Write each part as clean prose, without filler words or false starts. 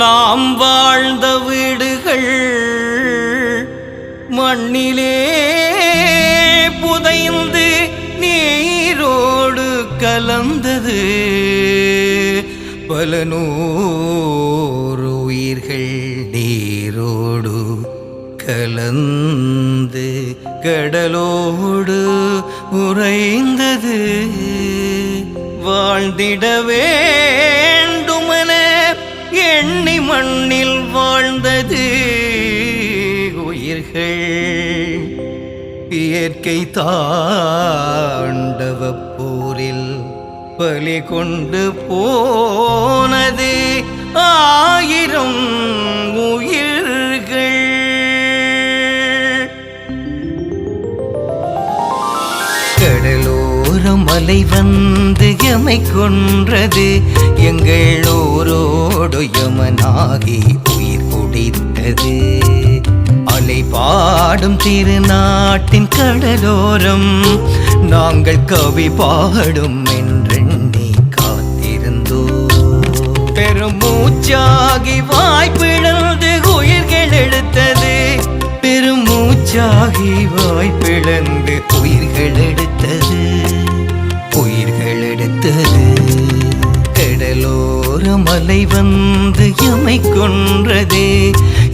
நாம் வாழ்ந்த வீடுகள் மண்ணிலே புதைந்து நீரோடு கலந்தது. பல நூறு உயிர்கள் நீரோடு கலந்து கடலோடு உறைந்தது. வாழ்ந்திட வேண்டுமென எண்ணி மண்ணில் வாழ்ந்தது உயிர்கள். இயற்கை தாண்டவ போரில் பலி கொண்டு போனது ஆயிரம் உயிர்கள். கடலோரம் அலை வந்து எமை கொன்றது. எங்கள் ஊரோடு யமனாகி உயிர் குடித்தது. அலை பாடும் திருநாட்டின் கடலோரம் நாங்கள் கவி பாடும் என்றெண்ணி காத்திருந்தோம். பெருமூச்சாகி வாய்ப்பிழந்து உயிர்கள் எடுத்தது. பெருமூச்சாகி வாய்ப்பிழந்து உயிர்கள் எடுத்தது. உயிர்கள் எடுத்தது. கடலோரம் அலை வந்து எமை கொன்றது.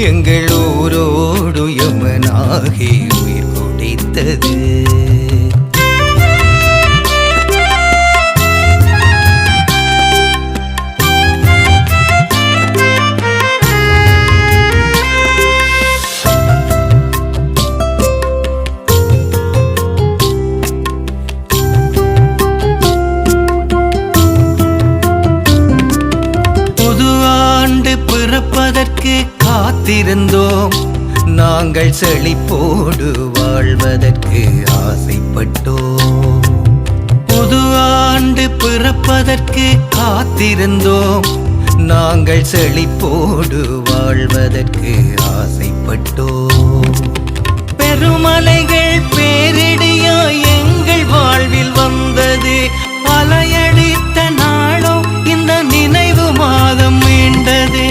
எங்கள் ஊரோடு யமனாகி உயிர் குடித்தது. பிறப்பதற்கு காத்திருந்தோம். நாங்கள் செழிப்போடு வாழ்வதற்கு ஆசைப்பட்டோம். புது ஆண்டு பிறப்பதற்கு காத்திருந்தோம். நாங்கள் செழிப்போடு வாழ்வதற்கு ஆசைப்பட்டோம். பெருமலைகள் பேரிடியா எங்கள் வாழ்வில் வந்தது. அலையடித்த நாளோ இந்த நினைவு மாதம் மீண்டது.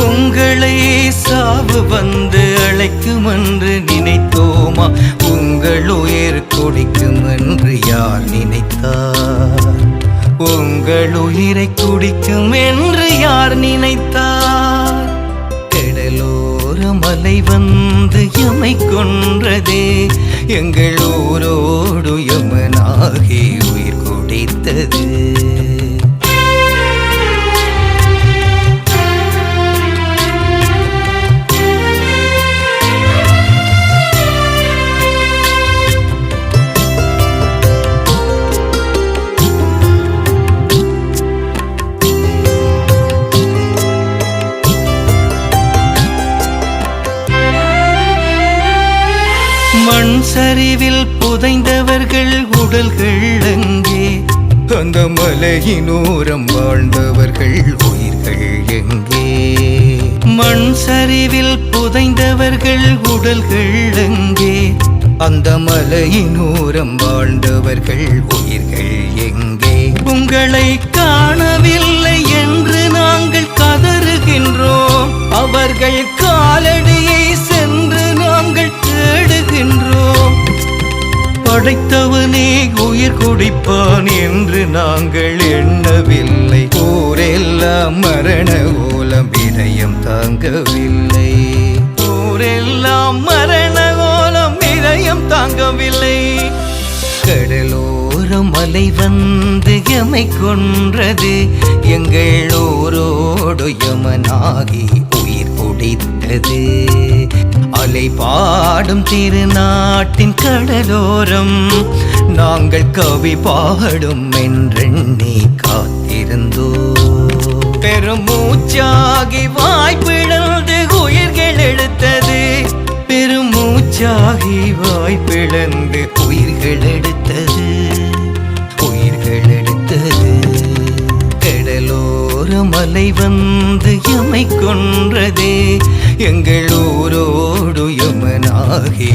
உங்களை சாவு வந்து அழைக்கும் என்று நினைத்தோமா? உங்கள் உயிர் குடிக்கும் என்று யார் நினைத்தார்? உங்கள் உயிரை குடிக்கும் என்று யார் நினைத்தார்? கடலோரம் அலை வந்து எமை கொன்றதே. எங்கள் ஊரோடு யமனாகி உயிர் குடித்தது. மண் சரிவில் புதைந்தவர்கள் உடல்கள் எங்கே? அந்த மலையினோரம் வாழ்ந்தவர்கள் உயிர்கள் எங்கே? மண் சரிவில் புதைந்தவர்கள் உடல்கள் எங்கே? அந்த மலையினோரம் வாழ்ந்தவர்கள் உயிர்கள் எங்கே? உங்களை காணவில்லை என்று நாங்கள் கதறுகின்றோம். அவர்கள் காலடியை சென்று நாங்கள் தேடுகின்றோம். படைத்தவனே உயிர் குடிப்பான் என்று நாங்கள் எண்ணவில்லை. ஊரெல்லாம் மரண ஓலம் இதயம் தாங்கவில்லை. ஊரெல்லாம் மரண ஓலம் இதயம் தாங்கவில்லை. கடலோரம் அலை வந்து எமை கொன்றது. எங்கள் ஊரோடு யமனாகி உயிர் குடித்தது. அலை பாடும் திருநாட்டின் கடலோரம் நாங்கள் கவி பாடும் என்றெண்ணி காத்திருந்தோம். பெருமூச்சாகி வாய்ப்பிழந்து உயிர்கள் எடுத்தது. பெருமூச்சாகி வாய்ப்பிழந்து உயிர்கள் எடுத்தது. உயிர்கள் எடுத்தது. கடலோரம் அலை வந்து எமை கொன்றதே. எங்கள் ஊரோடு யமனாகி